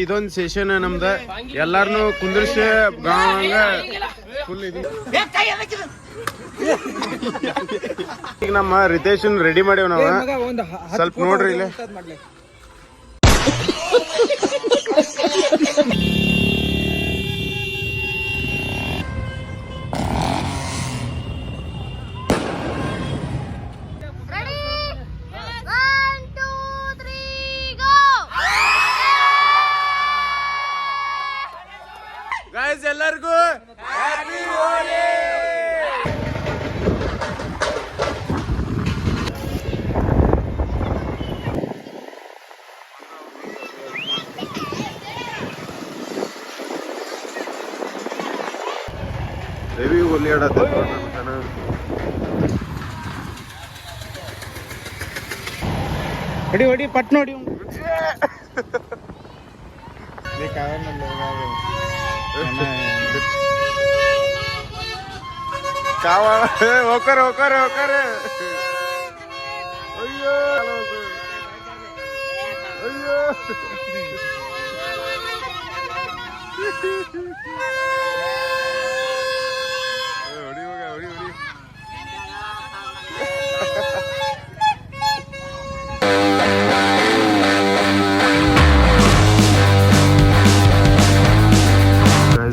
ಇದೊಂದು ಸೆಷನ್ ನಮ್ದ ಎಲ್ಲಾರನು ಕುಂದ್ರಿಸಿ ಫುಲ್ ಇದು ಈಗ ನಮ್ಮ ರಿತೇಶನ್ ರೆಡಿ ಮಾಡೇವ್ ನಾವ ಸ್ವಲ್ಪ ನೋಡ್ರಿ ಇಲ್ಲ ಎಲ್ಲರಿಗೂ ಹ್ಯಾಪಿ ಹೋಲಿ. ಹೆವಿ ಹೋಲಿ ಆಡತ್ತ ಹೊಡಿ ಹೊಡಿ ಪಟ್ ನೋಡಿ ಹೋಕರೆ ಹೋಕರೆ ಹೋಕರೆ ಅಯ್ಯೋ ಅಯ್ಯೋ ಹೊಡಿ ಹೋಗ ಹೊಡಿ ಹೊಡಿ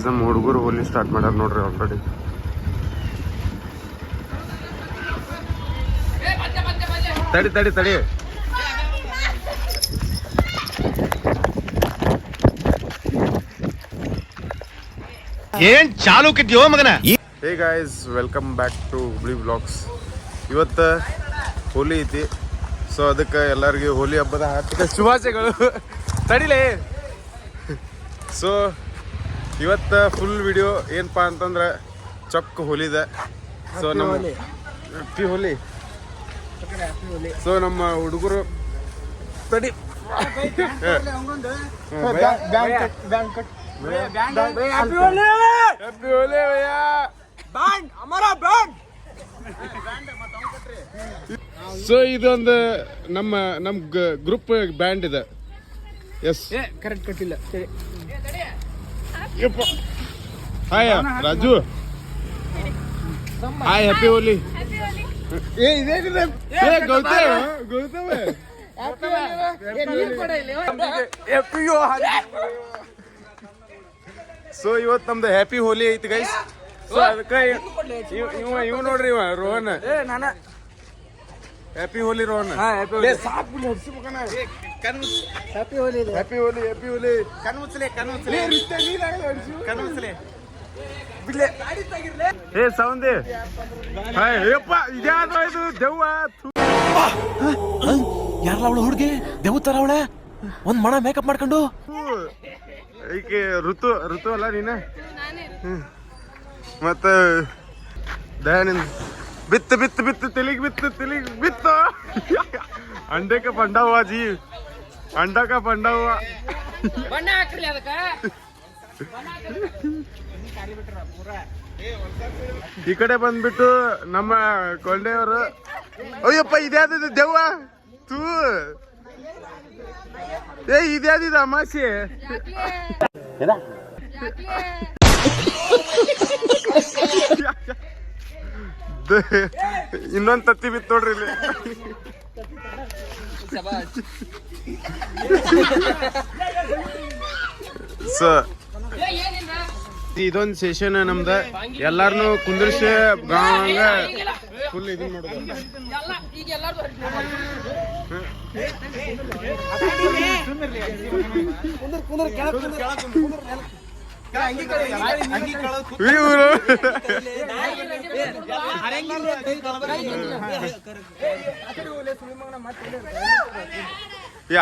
ನಮ್ಮ ಹುಡುಗರು ಹೋಲಿ ಸ್ಟಾರ್ಟ್ ಮಾಡ್ಯಾರ ನೋಡ್ರಿ ಆಲ್ರೆಡಿ. ತಡಿ ತಡಿ ತಡಿ ಏನ್ ಚಾಲು ಕಿಟ್ಯೋ ಮಗನ. Hey guys, welcome back to Hubli vlogs. ಇವತ್ತು ಹೋಲಿ ಐತಿ, ಸೊ ಅದಕ್ಕೆ ಎಲ್ಲರಿಗೂ ಹೋಲಿ ಹಬ್ಬದ ಹಾರ್ದಿಕ ಶುಭಾಶಯಗಳು. ತಡಿಲೇ. ಸೊ ಇವತ್ತು ಫುಲ್ ವಿಡಿಯೋ ಏನಪ್ಪ ಅಂತಂದ್ರೆ ಚೊಕ್ಕ ಹೋಲಿದ. ಸೊ ನಮ್ಮ ಹ್ಯಾಪಿ ಹೋಲಿ. ಸೊ ನಮ್ಮ ಹುಡುಗರು ತಡಿ ಸೊ ಇದೊಂದು ನಮ್ಮ ಗ್ರೂಪ್ ಬ್ಯಾಂಡ್ ಇದೆ. ಎಸ್ ಕರೆಕ್ಟ್ ಕಟ್ಟಿಲ್ಲ. ಹಾಯ್ ರಾಜು, ಹಾಯ್ ಹ್ಯಾಪಿ ಹೋಲಿ. ಸೊ ಇವತ್ತು ನಮ್ದು ಹ್ಯಾಪಿ ಹೋಲಿ ಐತಿ ಗೈಸ್. ಸೊ ಅದಕ್ಕೆ ಇವ ನೋಡ್ರಿ, ಇವ ರೋಹನ್. ಹ್ಯಾಪಿ ಹೋಲಿ ರೋಹನ್. ಹ್ಯಾಪಿ ಹೋಲಿ ಹ್ಯಾಪಿ ಹೋಲಿ ಹ್ಯಾಪಿ ಹೋಲಿ. ಕಣ್ಮುಚ್ಚಲೆ ಏ ಸೌಂದಿ. ಅಯ್ಯಪ್ಪ ಇದ್ಯಾವ್ದು ಇದು ದೆವ್ವ. ಯಾರಲ್ಲ ಅವಳು ಹುಡುಗಿ ದೆವ್ವ ತರ ಅವಳೆ, ಒಂದ್ ಮಣ ಮೇಕಪ್ ಮಾಡ್ಕೊಂಡು. ಈಕೆ ಋತು ಅಲ್ಲ ನೀನ? ಮತ್ತ ದಯಾನಂದ್ ಬಿತ್ತು ತೆಲಿಗ್ ಬಿತ್ತು. अंडे का पंडा हुआ जी, अंडा का पंडा हुआ. ಈ ಕಡೆ ಬಂದ್ಬಿಟ್ಟು ನಮ್ಮ ಕೊಂಡೆಯವರು. ಅಯ್ಯಪ್ಪ ಇದ್ಯಾವ್ದು ದೆವ್ವ ತೂ. ಏ ಇದ್ಯಾವ್ದು ಅಮಾಸೆ. ಇನ್ನೊಂದ್ ತತ್ತಿ ಬಿತ್ತು ನೋಡ್ರಿ ಇಲ್ಲಿ. ಸೊ ಇದೊಂದು ಸೆಷನ್ ನಮ್ದ ಎಲ್ಲಾರನು ಕುಂದ್ರಿಸಿ ಫುಲ್ ಇದು ಮಾಡೋದು.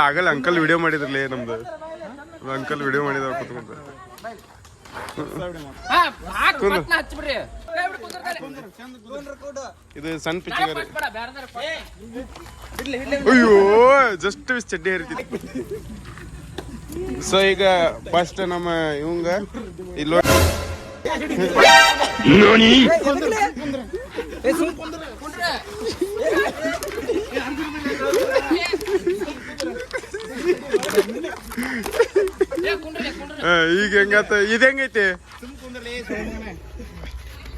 ಆಗಲ್ಲ ಅಂಕಲ್ ವಿಡಿಯೋ ಮಾಡಿದ್ರಲ್ಲ ನಮ್ದು. ಅಂಕಲ್ ವಿಡಿಯೋ ಮಾಡಿದವ್ರು ಕುತ್ಕೊಂತ. ಇದು ಸಣ್ಣ ಪಿಕ್ಚರ್. ಅಯ್ಯೋ ಜಸ್ಟ್ ಚಡ್ಡಿ ಹರಿತಿದ್ದೆ. ಸೊ ಈಗ ಫಸ್ಟ್ ನಮ್ಮ ಇವಂಗ ಇಲ್ಲಿ ಈಗ ಹೆಂಗತ್ತ ಇದ್ ಹೆಂಗೈತಿ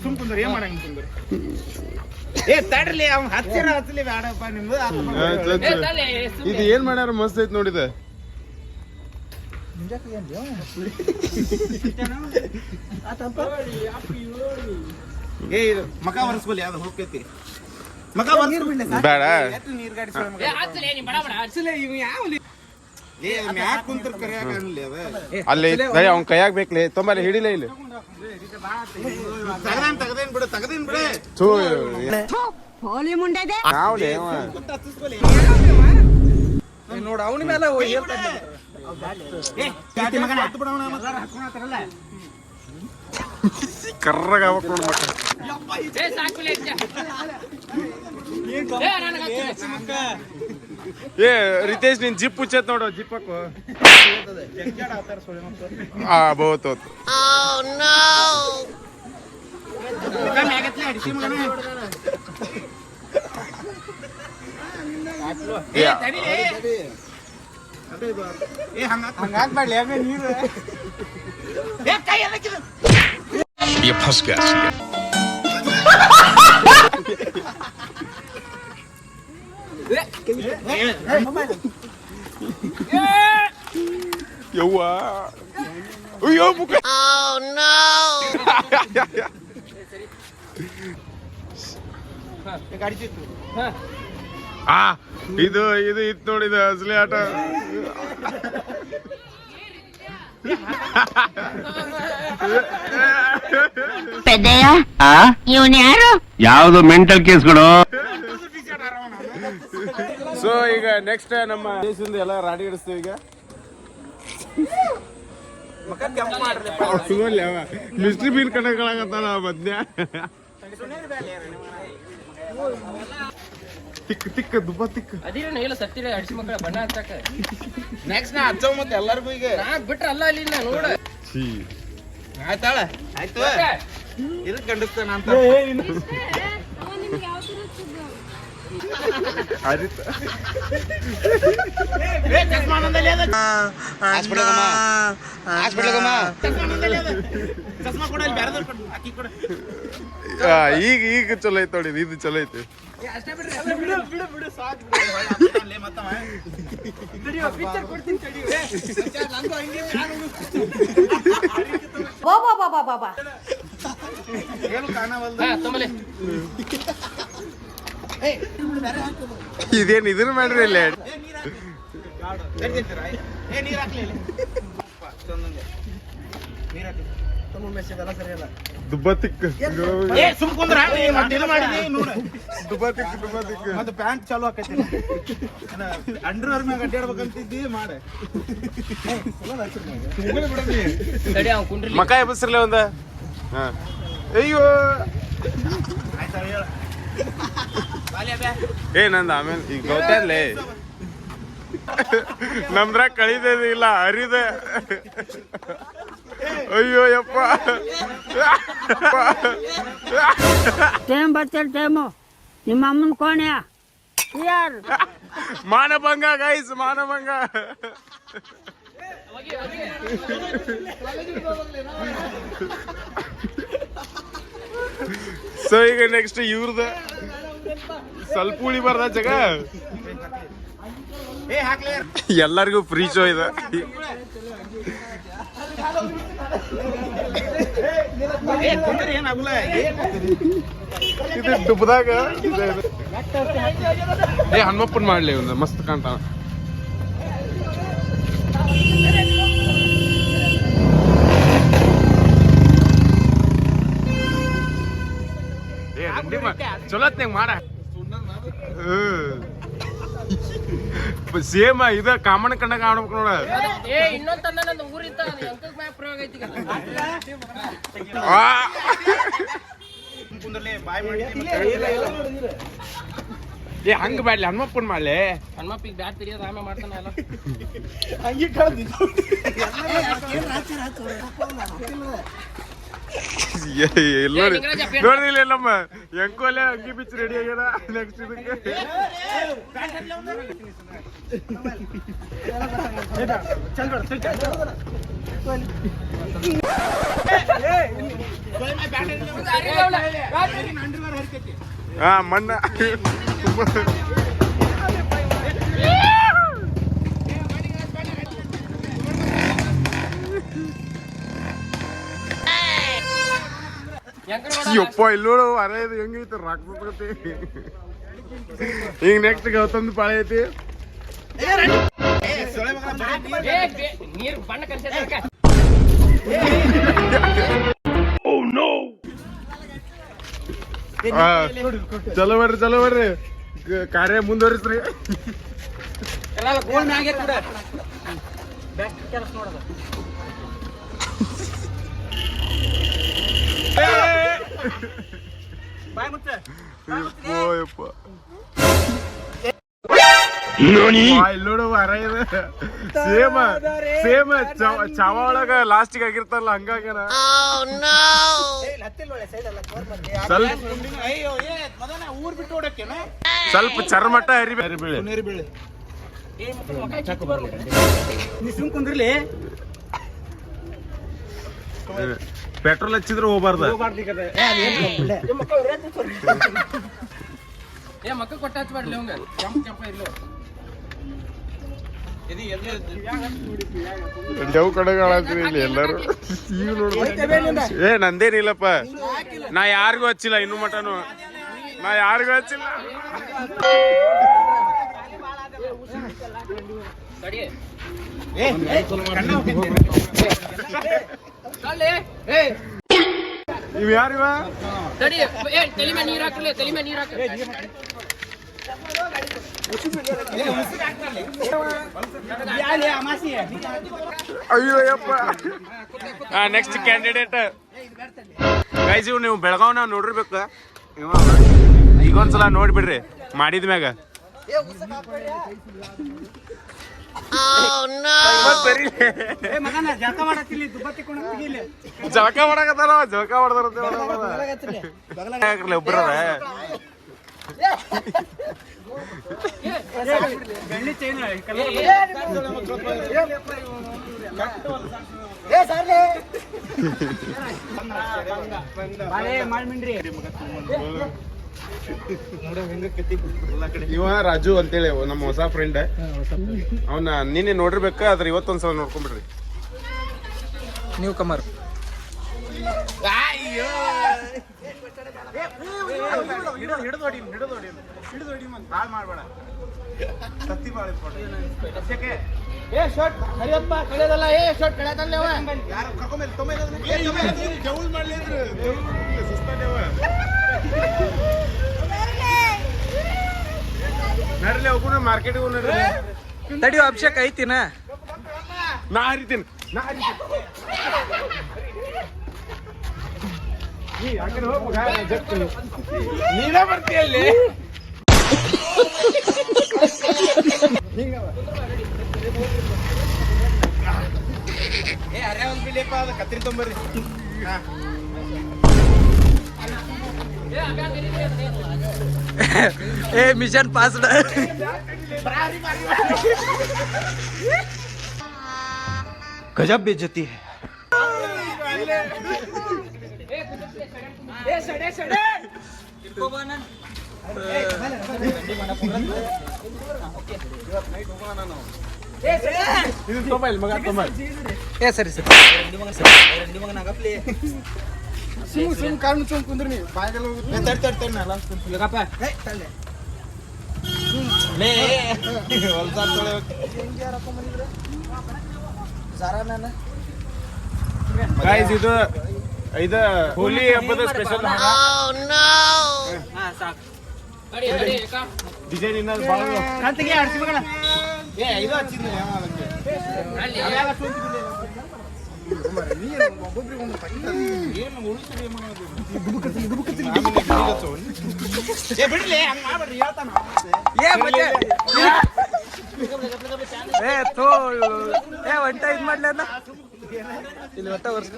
ಸುಮ್ ಕುಂದ್ರ ಏನ್ ಮಾಡಂಗ ಕುಂದ್ರ ಏ ತಡ್ಲಿ ಅವ್ನ್ ಹಚ್ಚಲಿ ಬೇಡಪ್ಪ ನಿಮ್ದು ಇದು ಏನ್ ಮಾಡ್ಯಾರ ಮಸ್ತ್ ಐತಿ ನೋಡಿದ ಏ ಇದು ಮಕ ಒರೆಸ್ಕೊಲಿ ಅದು ಹೋಗ್ತೈತಿ ಮಕ ಬೇಡ ನೀರ್ ಗಾಡಿ ಏ ಮ್ಯಾಕ್ ಕುಂತ್ರ ಕರಿಯಾಕ ಅನ್ಲಿ ಅದ ಅಲ್ಲಿ ಅವ್ನ ಕೈಯಾಗ ಬೇಕ್ಲಿ ತೊಂಬಲ್ಲಿ ಹಿಡಿಲೇ ಇಲ್ಲಿ ತಗದೇನ್ ಬಿಡು ಥೂ ಹೋಲಿ ಮುಂಡೆದೆ ನಾವ್ಲೇ ನೋಡ ಅವನ ಮೇಲೆ ಕರ್ರಗ ಆಗ್ಬೇಕು ನೋಡ್ ಮಕ್ಕ ಏ ರಿತೇಶ್ ನಿನ್ ಜಿಪ್ ಹುಚ್ಚತ್ ನೋಡು ಜಿಪ್ ಹಾಕು ಬಹುತ್ ಹೋತ್ ಹಂಗಾಗ್ಬೇಡ್ಲಿ ಹಂಗ ನೀರು ये फंस गया ಯವ್ವ ಅಯ್ಯೋ ಮುಖ ಗಾಡಿ ಚಿತ್ತು ಇದು ಇತ್ತು ನೋಡಿದ ಅಸಲಿ ಆಟ ಪೆದ್ದಯ್ಯ ಇವನ್ ಯಾರು ಯಾವ್ದು ಮೆಂಟಲ್ ಕೇಸ್ಗಳು ಸೊ ಈಗ ನೆಕ್ಸ್ಟ್ ನಮ್ಮ ದೇಶದಿಂದ ಎಲ್ಲ ರಾಡಿ ಹಿಡಿಸ್ತೀವಿ ಈಗ ಮಿಸ್ಟ್ರಿ ಬೀನ್ ಕಣಗಳಾಗತ್ತಾನ ಮಧ್ಯ ತಿಕ್ಕ ದುಬ್ಬ ತಿಕ್ಕ ಅದೇನು ಹೇಳ ಸತ್ತಿರ ಅಡಿಸಿ ಮಕ್ಕಳ ಬಣ್ಣ ಹಚ್ಚಾಕ ನೆಕ್ಸ್ಟ್ ನಾ ಹಚ್ಚವ್ ಮತ್ತೆ ಎಲ್ಲರಿಗೂ ಈಗ ನಾ ಬಿಟ್ರ ಅಲ್ಲ ಅಲ್ಲಿ ನೋಡ ಆಯ್ತಾಳ ಆಯ್ತು ಇದಕ್ ಕಂಡಿಸ್ತಾನ ಅಂತ ಈಗ ಚಲೋ ಐತೆ ನೋಡಿ ಇದು ಚಲೋ ಐತಿ ಇದೇನ್ ಇದನ್ನ ಮಾಡ್ರಿ ಇಲ್ಲ ದುಬ್ಬ ತಿಕ್ಕ ದುಬ್ಬ ತಿಕ್ಕ ಮತ್ತೆ ಪ್ಯಾಂಟ್ ಚಾಲು ಆಕೈತಿ ಅಂಡರ್ವೇರ್ ಮ್ಯಾಗ ಅಡ್ಡಾಡ್ಬೇಕಂತಿದ್ದಿ ಮಾಡ ಮಕ ಎಬ್ಬಸ್ರಲ್ಲ ಒಂದ ಅಯ್ಯೋ ಏ ನಂದ ಆಮೇಲೆ ಈಗ ಗೊತ್ತೇ ನಮ್ದ್ರಾಗ ಕಳಿದೇ ಇಲ್ಲ ಹರಿದೆ ಅಯ್ಯೋ ಯಪ್ಪ ಟೇಮ್ ಬರ್ತಾರೆ ಟೇಮು ನಿಮ್ಮ ಅಮ್ಮನ ಕೋಣೆಯ ಯಾರು ಮಾನಭಂಗ ಗೈಸ್ ಮಾನಭಂಗ ಸೊ ಈಗ ನೆಕ್ಸ್ಟ್ ಇವ್ರದ ಸ್ವಲ್ಪ ಉಳಿ ಬರ್ದ ಜಗ ಎಲ್ಲರಿಗೂ ಫ್ರೀ ಶೋ ಇದೆ ಇದು ಡುಬ್ದಾಗ ಏ ಹನುಮಪ್ಪನ್ ಮಾಡ್ಲಿ ಒಂದು ಮಸ್ತ್ ಕಾಣ್ತಾನ ಚಲೋತ್ನಾಗ ಮಾಡ ಸೇಮ್ ಇದ ಕಾಮನ್ ಕಂಡಂಗ ಆಡ್ಬೇಕು ನೋಡ ಏ ಇನ್ನೊಂದ್ ತಂದ ನಂದು ಊರಿದ್ದ ಎಂತದ್ ಮ್ಯಾಪ್ ಪ್ರಯೋಗ ಐತಿ ಏ ಹಂಗ ಬ್ಯಾಡ್ಲಿ ಹನುಮಪ್ಪನ್ ಮಾಡ್ಲಿ ಹನುಮಪ್ಪಿಗೆ ಬ್ಯಾಟ್ ತಿರಿಯೋದು ಆಮೇಲೆ ಮಾಡ್ತಾನ ಎಲ್ಲ ನೋಡಿ ನೋಡ್ರಿ ಇಲ್ಲ ನಮ್ಮ ಎಂಕೋಲೆ ಅಂಗಿ ಬಿಚ್ಚಿ ರೆಡಿ ಆಗ್ಯಾರ ನೆಕ್ಸ್ಟ್ ಇದಕ್ಕೆ ಹಾ ಮಣ್ಣ ಯಪ್ಪ ಇಲ್ಲಿ ನೋಡು ಅರೆ ಇದು ಹೆಂಗೈತೆ ರಾಕ್ಷಸತೆ ಈಗ ನೆಕ್ಸ್ಟ್ ಗೌತಮ್ದು ಪಾಳೆ ಐತಿ ನೀರು ಬಣ್ಣ ಕಲ್ಸ ಚಲೋ ಬರ್ರಿ ಕಾರ್ಯ ಮುಂದುವರಿಸ್ರಿ ಇಲ್ಲೋಡು ಅರ ಇದು ಸೇಮ್ ಚಾವ ಒಳಗ ಲಾಸ್ಟಿಗೆ ಆಗಿರ್ತಾರಲ್ಲ ಹಂಗಾಗ್ಯಾನ ಸ್ವಲ್ಪ ಚರ್ಮಟ ಹರಿಬೇಳೆ ಪೆಟ್ರೋಲ್ ಹಚ್ಚಿದ್ರೆ ಹೋಗ್ಬಾರ್ದ ಮಕ್ಕ ಕೊಟ್ಟ ಹಚ್ಬಾರ್ಲಿ ಅವಂಗ ಕೆಂಪ ಇರ್ಲಿ ಜವ್ ಕಡೆ ಕಾಣತ್ತೀರಿ ಇಲ್ಲಿ ಎಲ್ಲರೂ ಏ ನಂದೇನಿಲ್ಲಪ್ಪ ನಾ ಯಾರಿಗೂ ಹಚ್ಚಿಲ್ಲ ಇನ್ನು ಮಟನು ನಾ ಯಾರಿಗೂ ಹಚ್ಚಿಲ್ಲ ಇವ್ ಯಾರಿವ ತಡಿ ತಲೆ ಮೇಲೆ ನೀರ್ ಹಾಕಲಿ ತಲೆ ಮೇಲೆ ನೀರ್ ಹಾಕ ಅಯ್ಯೋ ಯಪ್ಪ ನೆಕ್ಸ್ಟ್ ಕ್ಯಾಂಡಿಡೇಟ್ ಗೈಸ್ ಇವ್ ನೀವು ಬೆಳಗಾವ್ ನೋಡಿರ್ಬೇಕು ಈಗ ಒಂದ್ಸಲ ನೋಡ್ಬಿಡ್ರಿ ಮಾಡಿದ್ಮ್ಯಾಗ ಜಳಕ ಮಾಡಕತ್ತಾರ ಜಳಕ ಮಾಡ್ತಾರ ಒಬ್ಬರದ ಇವ ರಾಜು ಅಂತೇಳಿ ನಮ್ಮ ಹೊಸ ಫ್ರೆಂಡ್ ಅವನ ನಿನ್ನೆ ನೋಡಿರ್ಬೇಕ ಆದ್ರೆ ಇವತ್ತೊಂದ್ಸಲ ನೋಡ್ಕೊಂಡ್ಬಿಡ್ರಿ ನೀವು ಕಮರ್ ನಡ್ರಿ ಹೋಗೋಣ ಮಾರ್ಕೆಟಿಗೆ ಹೋಗ್ರಿ ತಡಿಯೋ ಅಭಿಷೇಕ್ ಐತಿನ ನಾ ಹರಿತೀನಿ ನೀನೇ ಬರ್ತೀಯಲ್ಲಿ ಕತ್ರಿ ತೊಂಬರ್ರಿ ए मिशन पास्ड गजब बेइज्जती है सरी सर ಸುಮ್ ಕಾರಣ ಸುಮ್ ಕುಂದ್ರಿ ಬಾಯಿಗೆಲ್ಲ ಇದು ಇದು ಹೋಲಿ ಹಬ್ಬದ ಸ್ಪೆಷಲ್ ಡಿಸೈನ್ ಇನ್ನೊಂದು ಭಾಳ ಇದು ಹಚ್ಚಿದ್ನಿ ಬಿಡ್ಲಿ ಹಂಗ ಮಾಡ್ಬೇಡ್ರಿ ಹೇಳ್ತಾನ ಒಂಟ ಇದ್ ಮಾಡ್ಲ ಇಲ್ಲಿ ಒಟ್ಟ ವರ್ಷ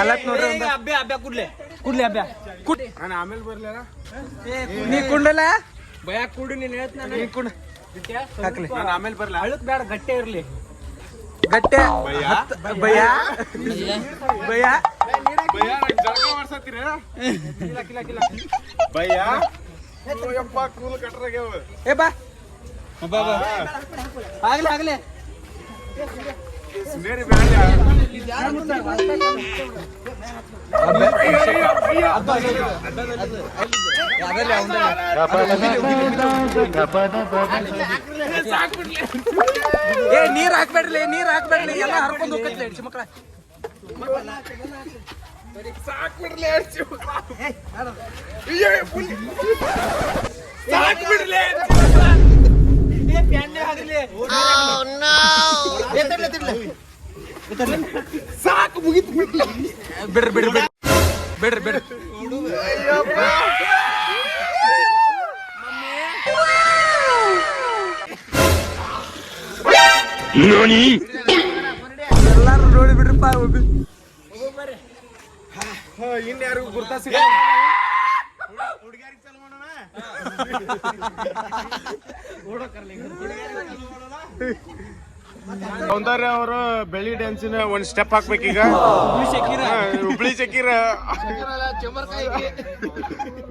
ಅಲ್ಲತ್ ನೋಡ್ರಿ ಒಂದು. ಅಬ್ಬೆ ಕುಡ್ಲಿ ಅಬ್ಬೆ ನಾನು ಆಮೇಲೆ ಬರ್ಲಿಲ್ಲ. ನೀ ಕುಂಡಲ್ಲ ಭಯ ಕುಡು ನೀನ್ ಹೇಳ್ತ ನಾನು ನೀ ಕುಂಡ ಹಾಕ್ಲಿ. ನಾನು ಆಮೇಲೆ ಬರ್ಲ. ಅಳಕ್ ಬೇಡ ಗಟ್ಟೆ ಇರ್ಲಿ. ಗಟ್ಟೆ ಭಯ ಭಯ ಭಯ ಭಯ ಜಳಕ ಮಾಡ್ಸತ್ತೀರ ಭಯ. ಯಪ್ಪ ಕೂಲ್ ಕಟ್ರಾಗ್ಯಾವ. ಏ ಬಾ ಆಗ್ಲಿ ಬೇರೆ ಬೇಡ. ಏ ನೀರ್ ಹಾಕ್ಬೇಡ್ರಿ ಎಲ್ಲ ಹರ್ಕೊಂಡು ಹೋಗತ್ಲೆ ಹೆಡ್ಸಿ ಮಕ್ಕಳ. ಸಾಕ್ಬಿಡ್ಲಿ ಅರ್ಚು. ಸಾಕ್ಬಿಡ್ಲಿ ಸಾಕು ಮುಗಿತು ಬಿಡ್ರಿ ಎಲ್ಲಾರು ನೋಡಿ ಬಿಡ್ರಿಪ್ಪ. ಇನ್ಯಾರಿಗೂ ಗುರ್ತಾ ಸಿಗ. ಸೌಂದರ್ಯ ಅವರು ಬೆಳ್ಳಿ ಡ್ಯಾನ್ಸಿನ ಒಂದ್ ಸ್ಟೆಪ್ ಹಾಕ್ಬೇಕೀಗ. ಹುಬ್ಳಿ ಚಕೀರ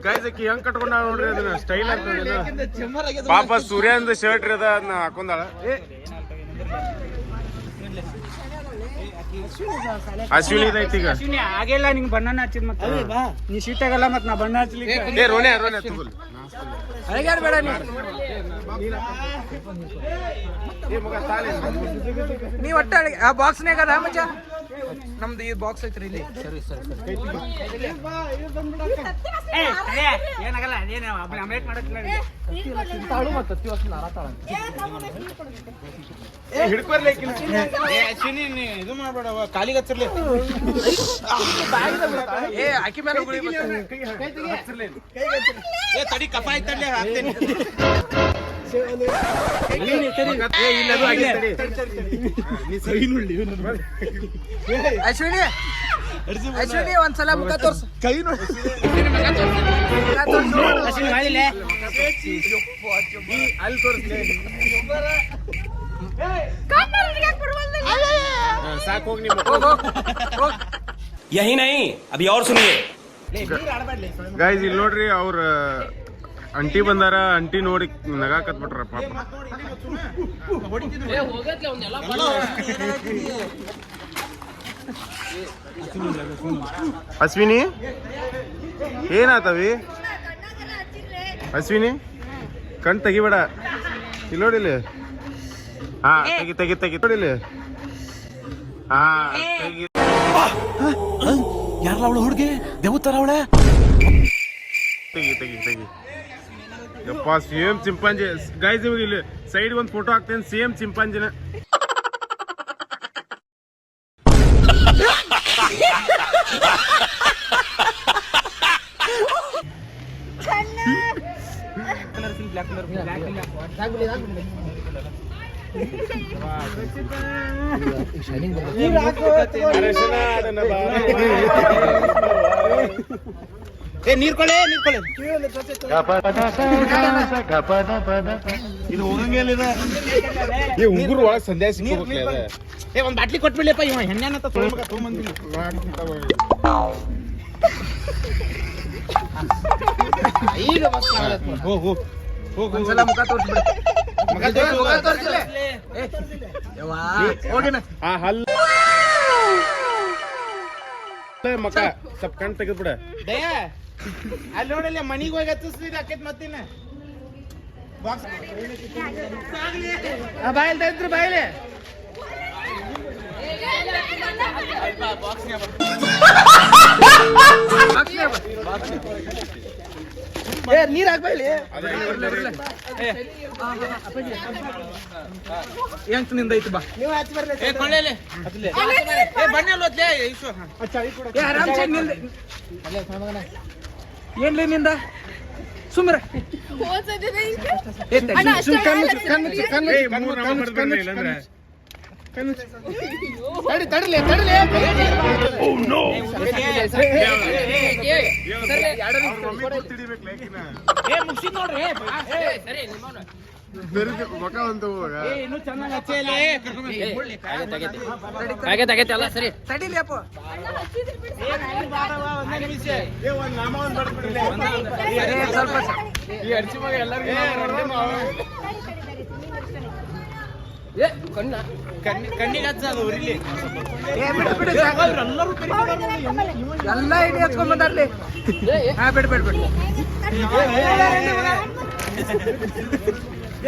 ಗಾಯ್ಸಕ್ಕಿ ಹೆಂಗ್ ಕಟ್ಕೊಂಡ ನೋಡ್ರಿ ಅದನ್ನ ಸ್ಟೈಲ್ ಆಗ್ತದೆ. ಪಾಪ ಸೂರ್ಯಂದ ಶರ್ಟ್ ರೀ ಅದನ್ನ ಹಾಕೊಂಡಾಳ. ಅಶ್ವಿನಿ ಐತಿ ಈಗ. ಆಗಿಲ್ಲ ನಿಂಗ್ ಬಣ್ಣ ಹಚ್ಚಿದ್ ಮತ್ತೆ ನೀ ಸೀಟಾಗಲ್ಲ ಮತ್ ನಾ ಬಣ್ಣ ಹಚ್ಲಿಕ್ಕೆ. ಏ ರೋನೆ ತಗೋಲ್. ಅಳಗ್ಯಾಡ್ಬೇಡ ನೀ ಒಟ್ಟ ಆ ಬಾಕ್ಸ್ನಾಗ ಅದ ಮಚ್ಚ. ನಮ್ದು ಈ ಬಾಕ್ಸ್ ಐತ್ರಿ ಇಲ್ಲಿ. ಏನಾಗಲ್ಲ ಅದೇನ ಅಮೇಟ್ ಮಾಡಕ್ಕಿಲ್ಲ. ಅಶ್ವಿನಿ ಇದು ಮಾಡ್ಬೇಡ ಕಾಲಿಗೆ ಹಚ್ಚಿರ್ಲಿ. ಏ ಅಕ್ಕಿ ಮೇಲೆ ಏ ತಡಿ ಕಫ ಆಯ್ತಲ್ಲೇ ಹಾಕ್ತೇನೆ. ಅಶ್ವಿನಿ ಒಂದ್ಸಲ ಮುಖ ತೋರ್ಸು. ಕೈ ನೋಡಿ ಅಲ್ಲಿ ತೋರಿಸ್ಲಿ. ಸಾಕು ಹೋಗಿ ನಿಮ್ಮ यही नहीं अभी और सुनिए ಗೈಸ್ ಇಲ್ಲಿ ನೋಡ್ರಿ ಅವ್ರ ಅಂಟಿ ಬಂದಾರ. ಅಂಟಿ ನೋಡಿ ನಗಾಕತ್ ಬಿಟ್ರ ಪಾಪ. ಹೋಗತ್ಲೆ ಅವನ್ನೆಲ್ಲ ಅಶ್ವಿನಿ ಏನಾತವಿ? ಅಶ್ವಿನಿ ಕಣ್ ತೆಗಿಬೇಡ. ಇಲ್ಲಿ ನೋಡಿಲಿ. ಹಾ ತೆಗಿ ನೋಡಿಲಿ. ಹಾ ತೆಗಿ. ಯಾರಲ್ಲ ಅವಳು ಹುಡುಗಿ ದೇವತರ ಅವಳೆ. ತೆಗಿ ಯಪ್ಪ ಸೇಮ್ ಚಿಂಪಾಂಜಿ. ಗೈಸ್ ಇವಾಗ ಇಲ್ಲಿ ಸೈಡ್ ಒಂದು ಫೋಟೋ ಹಾಕ್ತೇನೆ. ಸೇಮ್ ಚಿಂಪಾಂಜಿನ. ನೀರ್ ಕೊಳೆ ಇದು ಹೋಗಂಗಿಲ್ಲ. ಈ ಉಗುರು ಒಳಗೆ ಸಂಧ್ಯಾ ಸಿಕ್ಕೋಬೇಕಲ್ಲ ಅದ. ಏ ಒಂದ್ ಬಾಟ್ಲಿ ಕೊಟ್ಬಿಡ್ಲಿಪ್ಪ ಇವ ಹೆಣ್ಣೆನತ್ತ ತೊಗೊಂಬಂದಿನಿ. ಈಗ ಹೋಗು ಒಂದ್ಸಲ ಮುಖ ತೋರಿಸ್ಬಿಡು. ಹೋಗಿನ ಆ ಹಲ್ಲ ಮಕ್ಕ ಸ್ವಲ್ಪ ಕಣ್ ತೆಗೆದ್ಬಿಡ. ದಯ ಅಲ್ಲಿ ನೋಡಲ್ಲ ಮನಿಗೆ ಹೋಗಿ ಹತ್ತಿಸ್ತಿದ್ ಆಕೈತ್ ಮತ್ತಿನ ಬಾಕ್ಸ್ ಬಾಯಲ್ಲಿ ಇದ್ರು ಬಾಯಲ್ಲಿ ನೀರ್ ಹಾಕ್ಬಾಯ್ಲಿ. ಹೆಂಗ್ ನಿಂದ ಐತಿ ಬಾ. ನೀವು ಹಚ್ಚಿ ಬರ್ಲಿ. ಬಣ್ಣ ಏನ್ಲಿ ನಿಂದ ಸುಮ್ರ ತಡಲಿ ಮುಗಿಸಿ ನೋಡ್ರಿ ಮಕ ಅಂತ ಹೋಗ ಇನ್ನು ಚೆನ್ನಾಗಿ ಹಚ್ಚೇಲಿ ಆಗೈತೆ ಅಲ್ಲ ಸರಿ ತಡಿಲಿ ಅಪ್ಪ ಒಂದ್ ನಾಮ ಒಂದ್ ಬಡ್ಬಿಡ್ಲಿ ಸ್ವಲ್ಪ ಈ ಅರ್ಚಿ ಮಗ ಎಲ್ಲರಿಗೂ ಕಣ್ಣಿಗೆ ಹಚ್ಚದು ಉರಿಲಿ ಬಿಡು ಎಲ್ಲ ಹಿಡಿ ಹಚ್ಕೊಂಡ್ ಬಂದಾರ್ಲಿ ಹಾ ಬಿಡು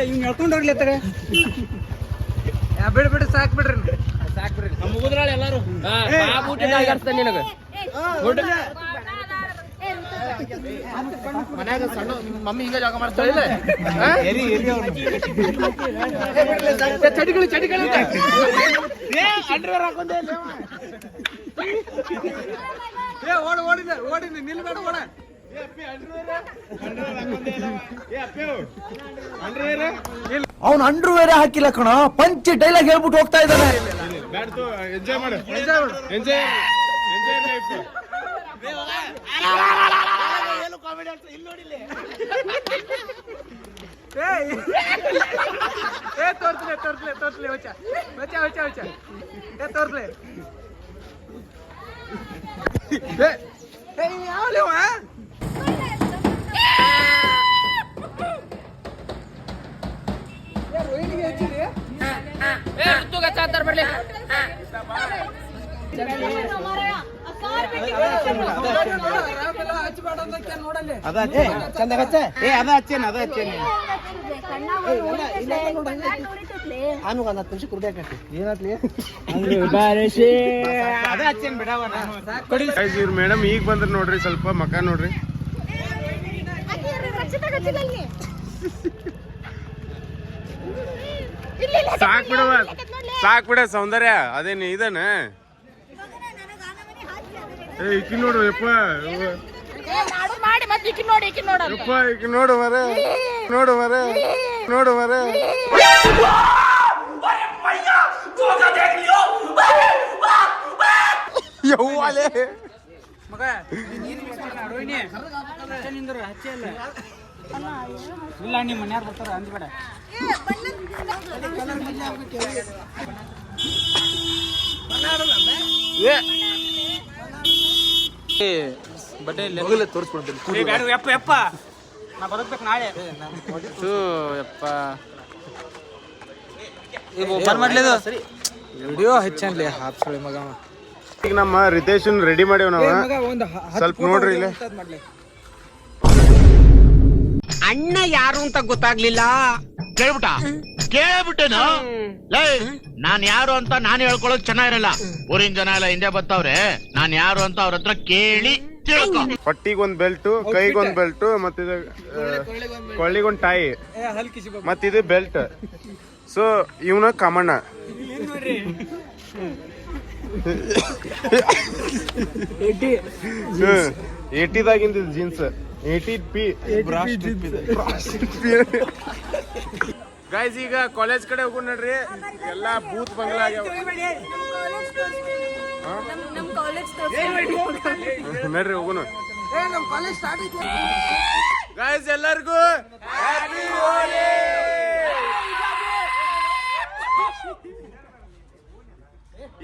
ಇವ್ ಹೇಳ್ಕೊಂಡ್ ಹೋಗ್ಲತ್ತಾರೆ ಬಿಡು ಸಾಕ್ ಬಿಡ್ರಿ ಮುಗಿದ್ರಾಳ ಎಲ್ಲಾರು ನಿನಗ ಮನ್ಯಾಗ ಸಣ್ಣ ಮಮ್ಮಿ ಈಗ ಜಾಗ ಮಾಡ್ತಾಳೆ ಚಡಿಗಳು ಅಂಡರ್ವೇರ್ ಹಾಕೊಂಡೆ ಓಡಿನ ನಿಲ್ಬೇಡ ಓಡ ಅವ್ನು ಅಂಡರ್ವೇರ್ ಹಾಕಿಲ್ಲ ಕಣ ಪಂಚ್ ಡೈಲಾಗ್ ಹೇಳ್ಬಿಟ್ಟು ಹೋಗ್ತಾ ಇದ್ದಾನೆ. ಎಂಜಾಯ್ ಮಾಡು ಎಂಜಾಯ್ ಲೈಫ್ ತೋರ್ಸ್ಲಿ ತೋರ್ಸ್ಲಿ ಯಾವಲೇವ ರೋಹಿಣಿಗೆ ಹಚ್ಚಿರಿ ಬರ್ಲಿ ಚಂದ ಹಚ್ಚ ಅದ ಹಚ್ಚೇನ ಅದ ಹಚ್ಚೇನಿ ಆಮೇಲೆ 10 ನಿಮಿಷ ಕುರ್ದಾಕಿ ಏನಾಗ್ಲಿ ಅದ ಹಚ್ಚೇನ್ ಬಿಡವ ಇವ್ರ ಮೇಡಮ್ ಈಗ ಬಂದ್ರ ನೋಡ್ರಿ ಸ್ವಲ್ಪ ಮಕ ನೋಡ್ರಿ ಸಾಕ್ ಬಿಡ ಸೌಂದರ್ಯ ಅದೇನು ಇದನ ಈಕಿ ನೋಡು ಯಪ್ಪ ಯಪ್ಪ ಈಕಿ ನೋಡು ಮರ ಯವ್ವಾಲೆ ಮಗ ರೋಹಿಣಿ ಹಚ್ಚಿ ಅಲ್ಲ ಇಲ್ಲ ನಿಮ್ಮ ಮನ್ಯಾರ ಬರ್ತಾರ ಅಂದ್ಬೇಡ ಬಡ್ಡೆ ತೋರಿಸ್ಕೊಡ್ತೀನಿ ಯಪ್ಪ ನಾ ಬದುಕ್ಬೇಕು ನಾಳೆ ಯಪ್ಪ ಮಾಡ್ಲಿದು ವಿಡಿಯೋ ಹೆಚ್ಚನ್ಲಿ ಹಾಪ್ಸಳಿ ಮಗ ಈಗ ನಮ್ಮ ರಿತೇಶನ್ ರೆಡಿ ಮಾಡ್ಯಾವ ನಾವ ಸ್ವಲ್ಪ ನೋಡ್ರಿ ಇಲ್ಲೇ ಅಣ್ಣ ಯಾರು ಅಂತ ಗೊತ್ತಾಗ್ಲಿಲ್ಲ ಕೇಳ್ಬಿಟ್ಟೇನು ನಾನ್ ಯಾರು ಅಂತ ನಾನು ಹೇಳ್ಕೊಳ್ಳೋದು ಚೆನ್ನಾಗಿರಲ್ಲ ಊರಿನ ಜನ ಎಲ್ಲ ಹಿಂದೆ ಬರ್ತಾವ್ರೆ ನಾನ್ ಯಾರು ಅಂತ ಅವ್ರ ಹತ್ರ ಕೇಳಿ ಹೊಟ್ಟಿಗೊಂದ್ ಬೆಲ್ಟ್ ಕೈಗೊಂದ್ ಬೆಲ್ಟ್ ಮತ್ತಿದ ಕೊಳ್ಳಿಗೊಂದ್ ಟಾಯಿ ಮತ್ತಿದು ಬೆಲ್ಟ್ ಸೊ ಇವನ ಕಾಮಣ್ಣ ಏಟಿದಾಗಿಂದ ಜೀನ್ಸ್ 80p ಗೈಸ್ ಈಗ ಕಾಲೇಜ್ ಕಡೆ ಹೋಗೋಣ ನೋಡ್ರಿ ಎಲ್ಲಾ ಬೂತ್ ಬಂಗ್ಲಾ ಆಗ್ಯಾವ ನೋಡ್ರಿ ಹೋಗೋಣ ಗೈಸ್ ಎಲ್ಲರಿಗೂ ಹ್ಯಾಪಿ ಹೋಲಿ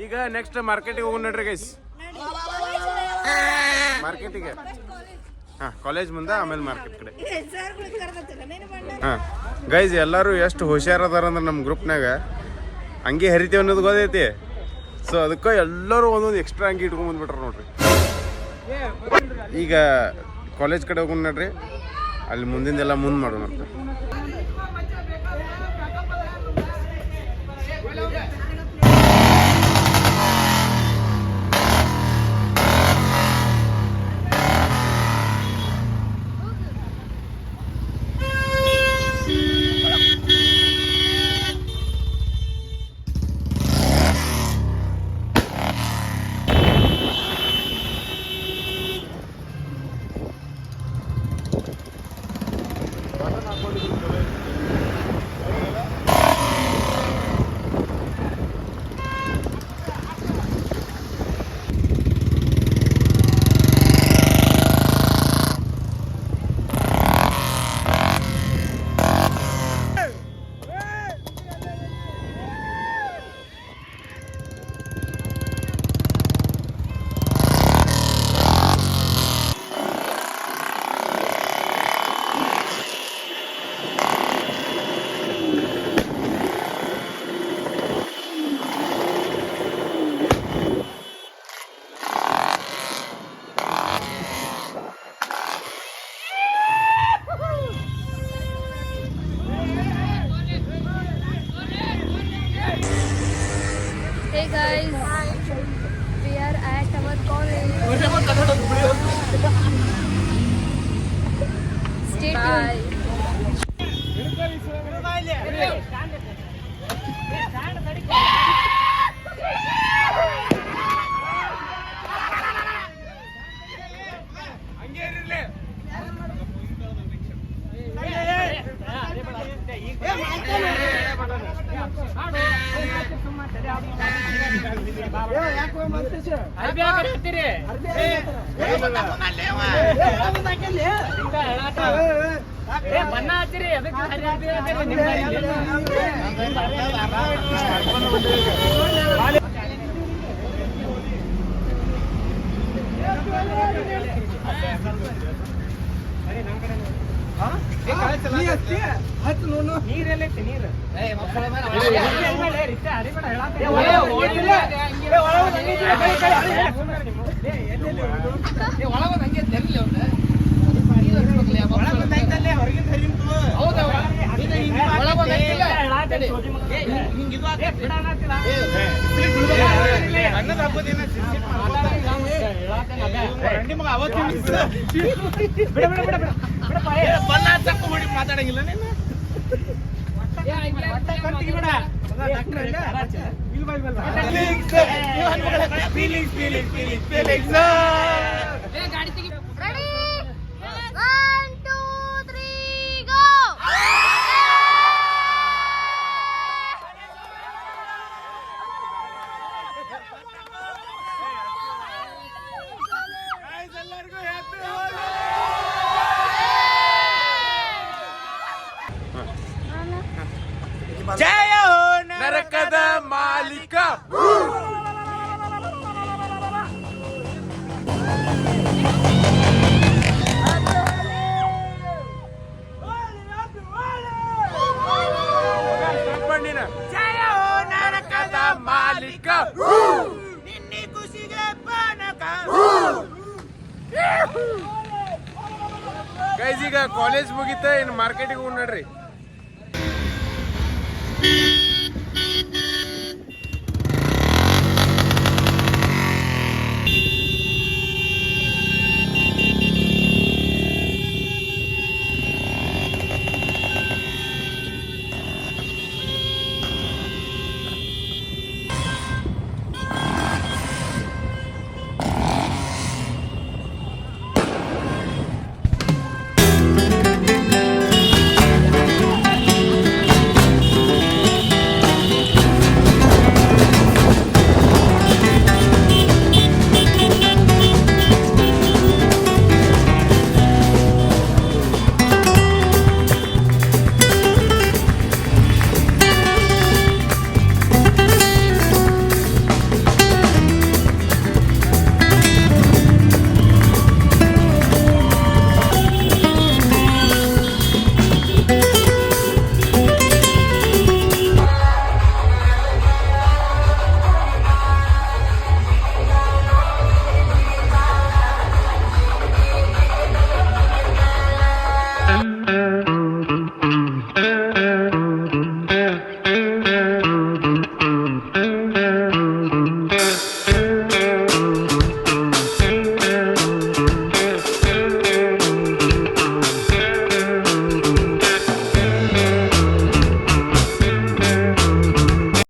ಈಗ ನೆಕ್ಸ್ಟ್ ಮಾರ್ಕೆಟಿಗೆ ಹೋಗೋಣ ನೋಡ್ರಿ ಗೈಸ್ ಮಾರ್ಕೆಟಿಗೆ ಹಾ ಕಾಲೇಜ್ ಮುಂದೆ ಆಮೇಲೆ ಮಾರ್ಕೆಟ್ ಕಡೆ ಹಾ ಗೈಸ್ ಎಲ್ಲರೂ ಎಷ್ಟು ಹುಷಾರ್ ಅದಾರ ಅಂದ್ರೆ ನಮ್ಮ ಗ್ರೂಪ್ನಾಗ ಅಂಗಿ ಹರಿತೀವಿ ಅನ್ನೋದು ಗೊತ್ತೈತಿ ಸೊ ಅದಕ್ಕೆ ಎಲ್ಲರೂ ಒಂದೊಂದು ಎಕ್ಸ್ಟ್ರಾ ಅಂಗಿ ಇಟ್ಕೊಂಡ್ ಬಂದ್ಬಿಟ್ರ ನೋಡ್ರಿ ಈಗ ಕಾಲೇಜ್ ಕಡೆ ಹೋಗೋಣ ನೋಡ್ರಿ ಅಲ್ಲಿ ಮುಂದಿಂದೆಲ್ಲ ಮುಂದೆ ಮಾಡೋಣ ಅಂತ ಬಣ್ಣ ಹಚ್ಚಿರಿ ಅದಕ್ಕೆ ನೀರೆಲ್ಲೈತಿ ನೀರು ಮಾತಾಡಂಗಿಲ್ಲ ನರಕದ ಮಾಲೀಕ ಜಯ ನರಕದ ಮಾಲೀಕ ನಿನ್ನೆ ಖುಷಿಗೆ ಪಾನಕ ಗೈಸ್ ಈಗ ಕಾಲೇಜ್ ಮುಗಿತ ಇನ್ನು ಮಾರ್ಕೆಟಿಗೆ ಹೋಗಿ ನೋಡ್ರಿ